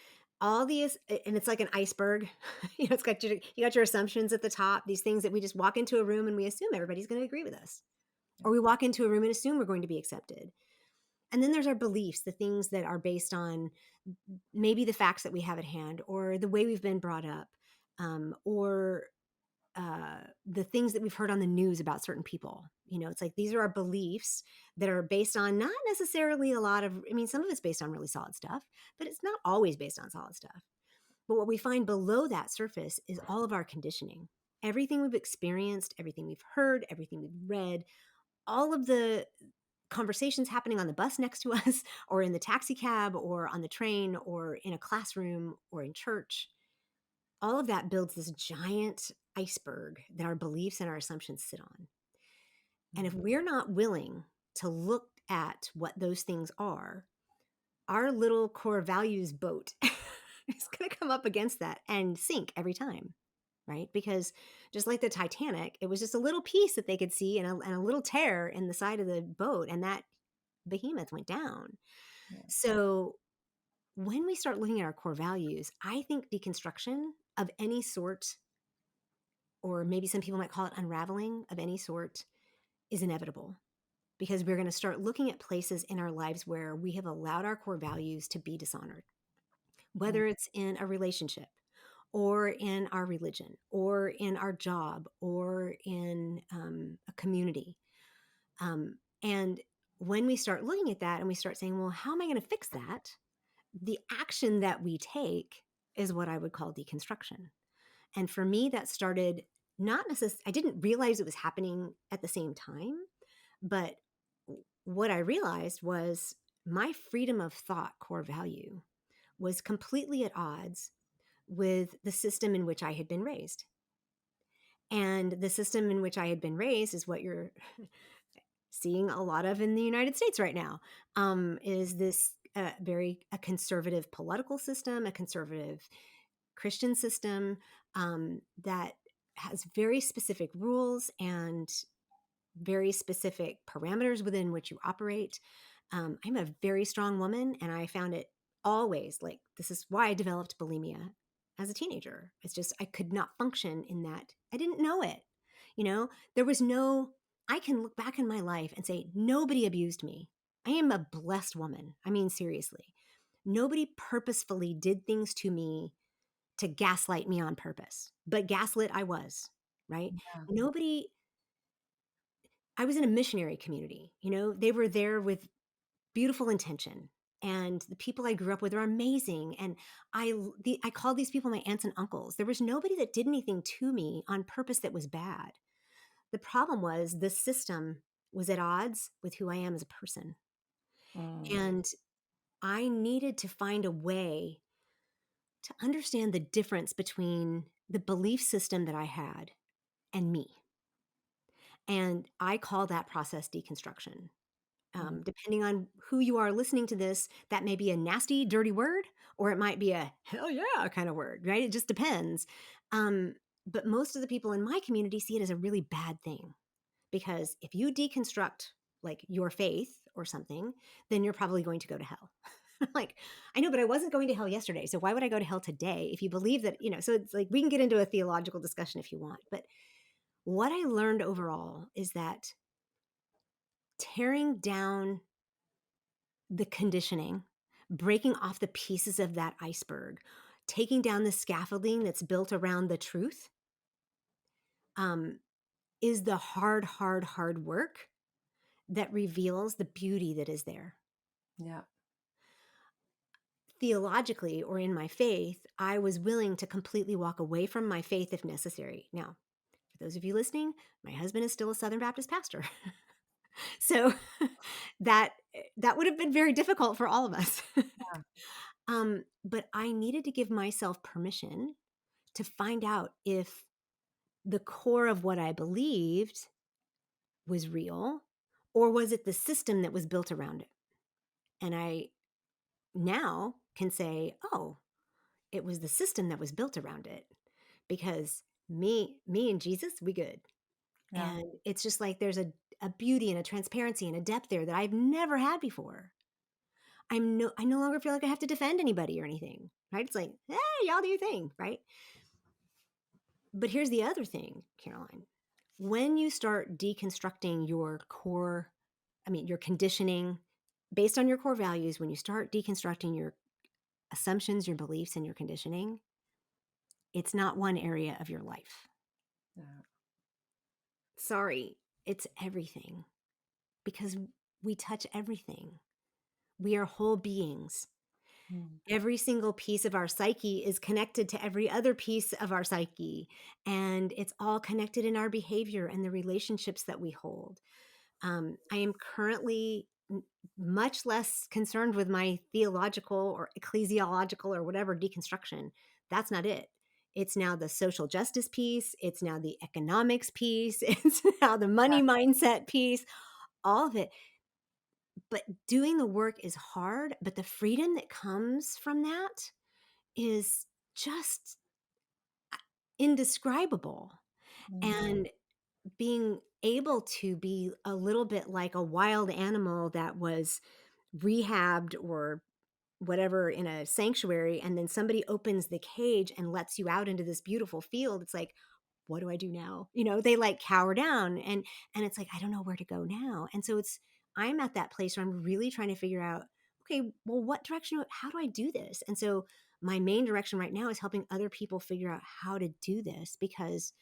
All these, and it's like an iceberg. It's got you got your assumptions at the top, these things that we just walk into a room and we assume everybody's going to agree with us. yeah. Or we walk into a room and assume we're going to be accepted. And then there's our beliefs, the things that are based on maybe the facts that we have at hand, or the way we've been brought up, or the things that we've heard on the news about certain people. It's like these are our beliefs that are based on not necessarily a lot of, I mean, some of it's based on really solid stuff, but it's not always based on solid stuff. But what we find below that surface is all of our conditioning. Everything we've experienced, everything we've heard, everything we've read, all of the conversations happening on the bus next to us, or in the taxi cab, or on the train, or in a classroom, or in church. All of that builds this giant iceberg that our beliefs and our assumptions sit on. And if Mm, we're not willing to look at what those things are, our little core values boat is going to come up against that and sink every time, right? Because just like the Titanic, it was just a little piece that they could see, and a little tear in the side of the boat, and that behemoth went down. yeah. So when we start looking at our core values, I think deconstruction of any sort, or maybe some people might call it unraveling of any sort, is inevitable, because we're going to start looking at places in our lives where we have allowed our core values to be dishonored, Mm. whether it's in a relationship or in our religion or in our job or in a community. And when we start looking at that and we start saying, well, how am I going to fix that? The action that we take is what I would call deconstruction. And for me, that started not necessarily, I didn't realize it was happening at the same time, but what I realized was my freedom of thought core value was completely at odds with the system in which I had been raised. And the system in which I had been raised is what you're seeing a lot of in the United States right now, is this very a conservative political system, a conservative Christian system, that has very specific rules and very specific parameters within which you operate. I'm a very strong woman, and I found it always like this is why I developed bulimia as a teenager. It's just I could not function in that. I didn't know it. There was no, I can look back in my life and say, nobody abused me. I am a blessed woman. I mean, seriously. Nobody purposefully did things to me to gaslight me on purpose, but gaslit I was, right? Yeah. Nobody, I was in a missionary community, they were there with beautiful intention. And the people I grew up with are amazing. And I called these people my aunts and uncles. There was nobody that did anything to me on purpose that was bad. The problem was the system was at odds with who I am as a person. Mm. And I needed to find a way to understand the difference between the belief system that I had and me. And I call that process deconstruction. Mm. Depending on who you are listening to this, that may be a nasty, dirty word, or it might be a hell yeah kind of word, right? It just depends. Um, but most of the people in my community see it as a really bad thing because if you deconstruct like your faith or something, then you're probably going to go to hell. Like, I know, but I wasn't going to hell yesterday. So why would I go to hell today if you believe that, so it's like we can get into a theological discussion if you want. But what I learned overall is that tearing down the conditioning, breaking off the pieces of that iceberg, taking down the scaffolding that's built around the truth, um, is the hard, hard, hard work that reveals the beauty that is there. Yeah. Theologically, or in my faith, I was willing to completely walk away from my faith if necessary. Now, for those of you listening, my husband is still a Southern Baptist pastor. So that would have been very difficult for all of us. Yeah. But I needed to give myself permission to find out if the core of what I believed was real or was it the system that was built around it. And I now can say, oh, it was the system that was built around it because me and Jesus, we good. Yeah. And it's just like there's a beauty and a transparency and a depth there that I've never had before. I no longer feel like I have to defend anybody or anything, right? It's like, y'all do your thing, right? But here's the other thing, Caroline. When you start deconstructing your core, your conditioning based on your core values, when you start deconstructing your assumptions, your beliefs, and your conditioning, it's not one area of your life. Yeah. Sorry, it's everything because we touch everything. We are whole beings. Mm. Every single piece of our psyche is connected to every other piece of our psyche, and it's all connected in our behavior and the relationships that we hold. I am currently much less concerned with my theological or ecclesiological or whatever deconstruction. That's not it. It's now the social justice piece. It's now the economics piece. It's now the money mindset piece, all of it. But doing the work is hard, but the freedom that comes from that is just indescribable. Mm. And being able to be a little bit like a wild animal that was rehabbed or whatever in a sanctuary, and then somebody opens the cage and lets you out into this beautiful field. It's like, what do I do now? They like cower down, and it's like, I don't know where to go now. And so I'm at that place where I'm really trying to figure out, okay, well, what direction, how do I do this? And so my main direction right now is helping other people figure out how to do this, because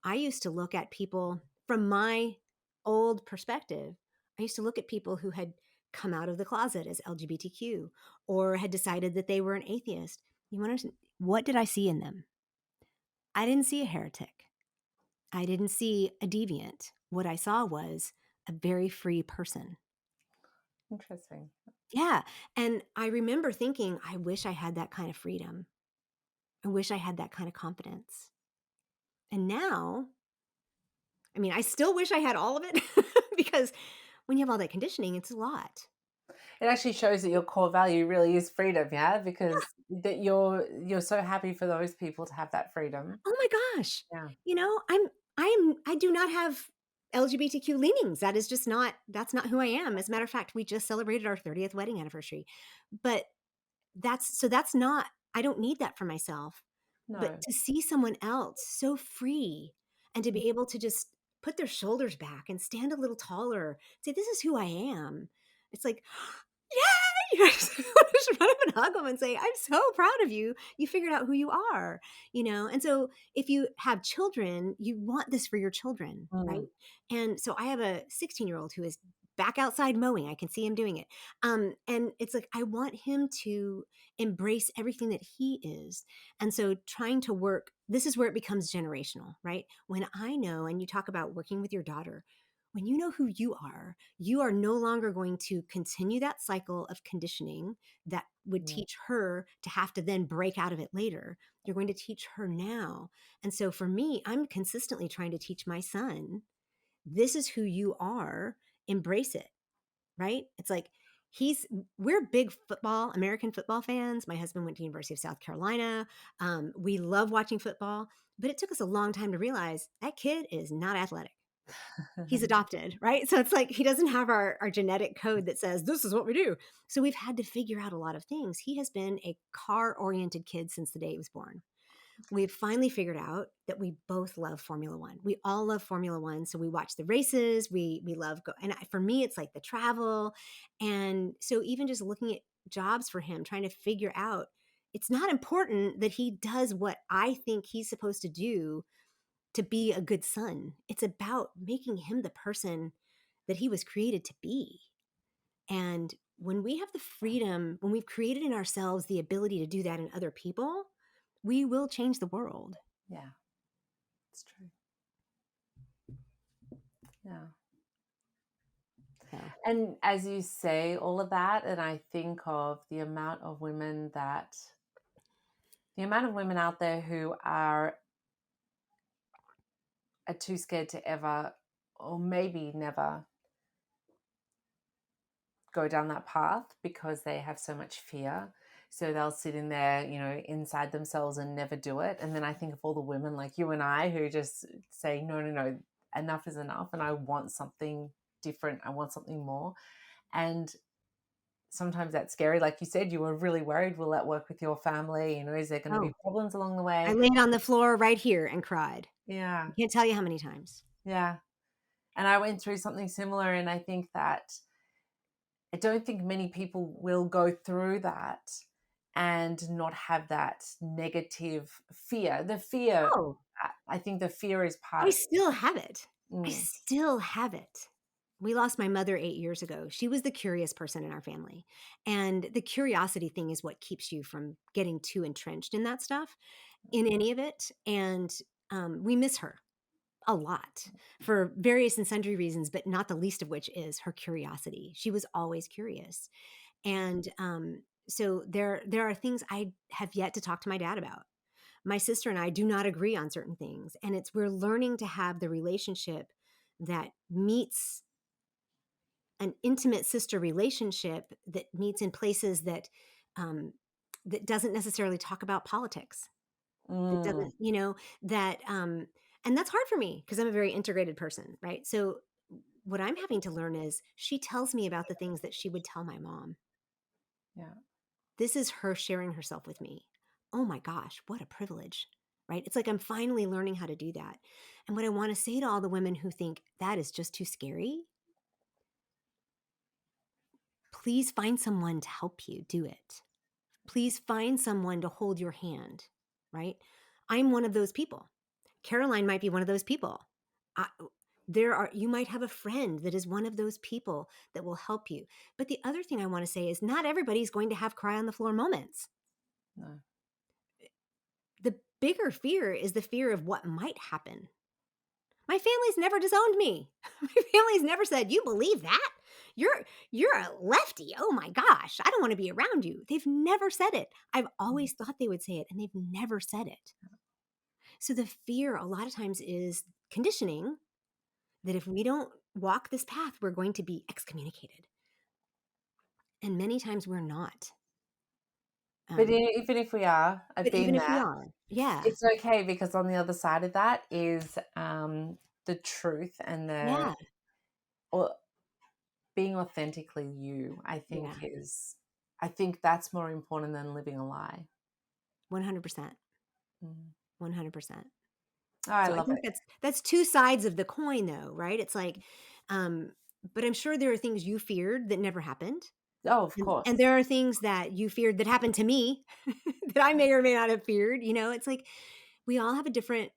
I used to look at people from my old perspective. I used to look at people who had come out of the closet as LGBTQ or had decided that they were an atheist. You want to, what did I see in them? I didn't see a heretic. I didn't see a deviant. What I saw was a very free person. Interesting. Yeah. And I remember thinking, I wish I had that kind of freedom. I wish I had that kind of confidence. And now, I mean, I still wish I had all of it because when you have all that conditioning, it's a lot. It actually shows that your core value really is freedom, yeah, because that you're so happy for those people to have that freedom. Oh my gosh. Yeah. I do not have LGBTQ leanings. That is just not, that's not who I am. As a matter of fact, we just celebrated our 30th wedding anniversary. But that's not, I don't need that for myself. But No. to see someone else so free and to be able to just put their shoulders back and stand a little taller, say, this is who I am. It's like, yay! I just want to just run up and hug them and say, I'm so proud of you. You figured out who you are. And so if you have children, you want this for your children, right? Mm, And so I have a 16-year-old who is back outside mowing. I can see him doing it. And it's like, I want him to embrace everything that he is. And so trying to work, this is where it becomes generational, right? When I know, and you talk about working with your daughter, when you know who you are no longer going to continue that cycle of conditioning that would mm, teach her to have to then break out of it later. You're going to teach her now. And so for me, I'm consistently trying to teach my son, this is who you are, embrace it, right? It's like we're big American football fans. My husband went to University of South Carolina. We love watching football, but it took us a long time to realize that kid is not athletic. He's adopted, right? So it's like he doesn't have our genetic code that says this is what we do. So we've had to figure out a lot of things. He has been a car-oriented kid since the day he was born. We've finally figured out that we both love Formula One. We all love Formula One. So we watch the races. We love for me, it's like the travel. And so even just looking at jobs for him, trying to figure out, it's not important that he does what I think he's supposed to do to be a good son. It's about making him the person that he was created to be. And when we have the freedom, when we've created in ourselves the ability to do that in other people, we will change the world. yeah, it's true. Yeah. So, And as you say all of that, and I think of the amount of women out there who are too scared to ever, or maybe never, go down that path because they have so much fear. So they'll sit in there, inside themselves and never do it. And then I think of all the women like you and I who just say, no, no, no, enough is enough. And I want something different. I want something more. And sometimes that's scary. Like you said, you were really worried, will that work with your family? Is there going to oh, be problems along the I way? laid on the floor right here and cried. I Yeah. can't tell you how many times. Yeah. And I went through something similar. And I think that I don't think many people will go through that and not have that negative fear. The fear, Oh, I think the fear is part I of still have it. it. I still have it. We lost my mother 8 years ago. She was the curious person in our family. And the curiosity thing is what keeps you from getting too entrenched in that stuff, in any of it. And we miss her a lot for various and sundry reasons, but not the least of which is her curiosity. She was always curious. And so there are things I have yet to talk to my dad about. My sister and I do not agree on certain things. And we're learning to have the relationship that meets an intimate sister relationship, that meets in places um, that doesn't necessarily talk about politics. That Mm, doesn't, that, and that's hard for me because I'm a very integrated person, right? So what I'm having to learn is she tells me about the things that she would tell my mom. yeah. This is her sharing herself with me. Oh my gosh, what a privilege. right? It's like I'm finally learning how to do that. And what I want to say to all the women who think that is just too scary, please find someone to help you do it. Please find someone to hold your hand, right? I'm one of those people. Caroline might be one of those people. I, you might have a friend that is one of those people that will help you. But the other thing I want to say is not everybody's going to have cry on the floor moments. No. The bigger fear is the fear of what might happen. My family's never disowned me. My family's never said, "You believe that? You're a lefty. Oh my gosh, I don't want to be around you." They've never said it. I've always thought they would say it, and they've never said it. So the fear a lot of times is conditioning that if we don't walk this path, we're going to be excommunicated. And many times we're not. But Um, even if we are, I've but been even if we there. are, yeah, It's okay because on the other side of that is the truth and the yeah, or being authentically you. yeah, I think that's more important than living a lie. 100%, Mm. 100%. Oh, I So I love think it. that's two sides of the coin though, right? It's like, um, but I'm sure there are things you feared that never happened. Oh, of And course. there are things that you feared that happened to me that I may or may not have feared. It's like we all have a different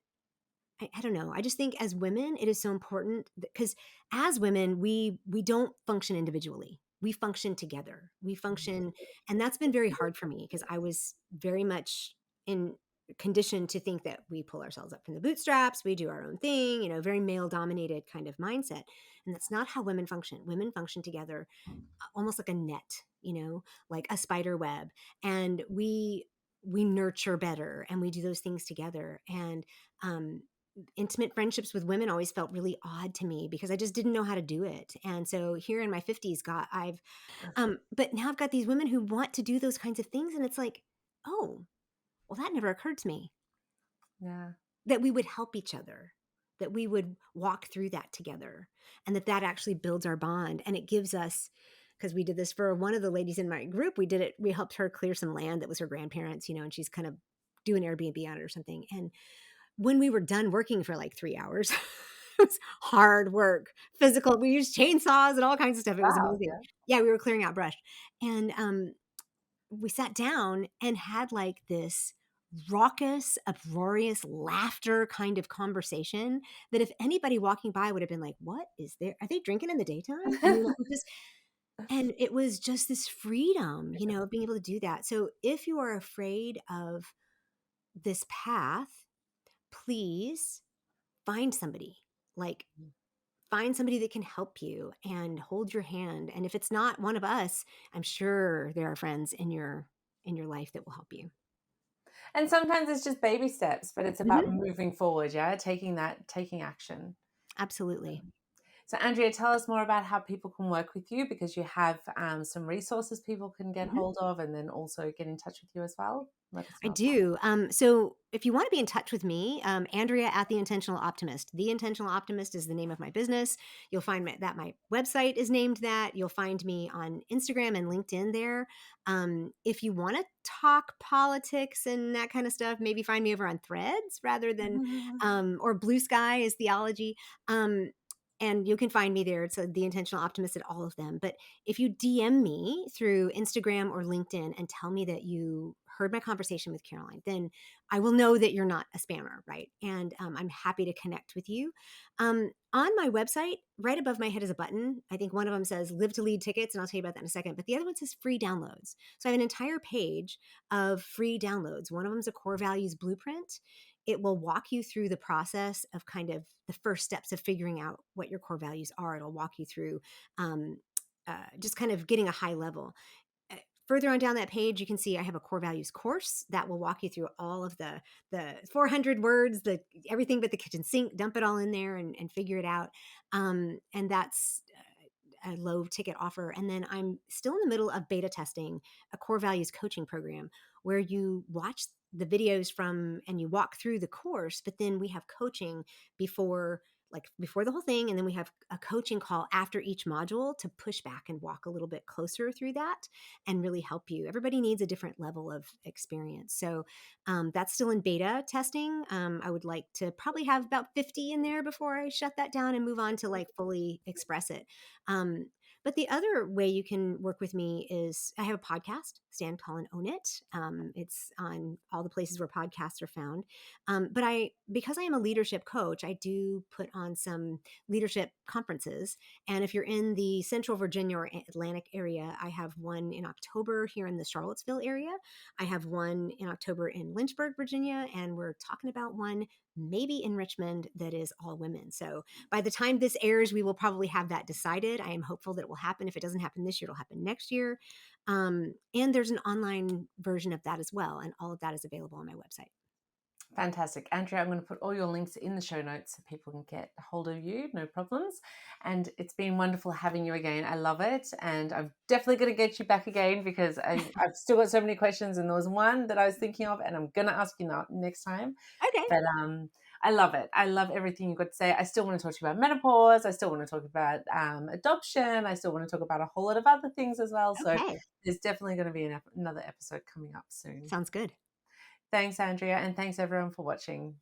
I don't know. I just think as women, it is so important because as women, we don't function individually. We function together. We function, and that's been very hard for me because I was very much in conditioned to think that we pull ourselves up from the bootstraps, we do our own thing, very male dominated kind of mindset. And that's not how women function. Women function together almost like a net, like a spider web. And we nurture better and we do those things together. And um intimate friendships with women always felt really odd to me because I just didn't know how to do it. And so here in my 50s, got I've but now I've got these women who want to do those kinds of things and it's like, "Oh, well that never occurred to me Yeah. that we would help each other, that we would walk through that together, and that actually builds our bond. And it gives us, because we did this for one of the ladies in my group, we helped her clear some land that was her grandparents, and she's kind of doing Airbnb on it or something. And when we were done working for like 3 hours, it was hard work, physical. We used chainsaws and all kinds of stuff. It was Wow. amazing. Yeah. Yeah, we were clearing out brush. And we sat down and had like this raucous, uproarious laughter kind of conversation that if anybody walking by would have been like, "What is there? Are they drinking in the daytime?" And it was just this freedom, of being able to do that. So if you are afraid of this path, please find somebody. Like find somebody that can help you and hold your hand. And if it's not one of us, I'm sure there are friends in your life that will help you. And sometimes it's just baby steps, but it's about Mhm. moving forward, yeah, taking action. Absolutely. So, Andrea, tell us more about how people can work with you because you have some resources people can get Mhm. hold of and then also get in touch with you as well. Let us I know. do. So if you want to be in touch with me, Andrea at The Intentional Optimist. The Intentional Optimist is the name of my business. You'll find that my website is named that. You'll find me on Instagram and LinkedIn there. If you want to talk politics and that kind of stuff, maybe find me over on Threads rather than, or Blue Sky is theology. Um, and you can find me there. It's The Intentional Optimist at all of them. But if you DM me through Instagram or LinkedIn and tell me that you heard my conversation with Caroline, then I will know that you're not a spammer, right? And I'm happy to connect with you. On my website, right above my head is a button. I think one of them says Live to Lead tickets, and I'll tell you about that in a second. But the other one says free downloads. So I have an entire page of free downloads. One of them is a core values blueprint. It will walk you through the process of kind of the first steps of figuring out what your core values are. It'll walk you through just kind of getting a high level. Further on down that page, you can see I have a core values course that will walk you through all of the 400 words, the everything but the kitchen sink. Dump it all in there and figure it out. And that's a low ticket offer. And then I'm still in the middle of beta testing a core values coaching program where you watch the videos from and you walk through the course, but then we have coaching before like before the whole thing, and then we have a coaching call after each module to push back and walk a little bit closer through that and really help you. Everybody needs a different level of experience. So that's still in beta testing. I would like to probably have about 50 in there before I shut that down and move on to like fully express it. Um, but the other way you can work with me is I have a podcast, Stand Tall and Own It. It's on all the places where podcasts are found. Because I am a leadership coach, I do put on some leadership conferences. And if you're in the Central Virginia or Atlantic area, I have one in October here in the Charlottesville area. I have one in October in Lynchburg, Virginia, and we're talking about one maybe in Richmond that is all women. So by the time this airs, we will probably have that decided. I am hopeful that it will happen. If it doesn't happen this year, it'll happen next year. And there's an online version of that as well. And all of that is available on my website. Fantastic. Andrea, I'm going to put all your links in the show notes so people can get a hold of you, no problems. And it's been wonderful having you again. I love it. And I'm definitely going to get you back again because I've still got so many questions. And there was one that I was thinking of, and I'm going to ask you now next time. Okay. But I love it. I love everything you've got to say. I still want to talk to you about menopause. I still want to talk about adoption. I still want to talk about a whole lot of other things as well. So Okay. there's definitely going to be another episode coming up soon. Sounds good. Thanks, Andrea, and thanks everyone for watching.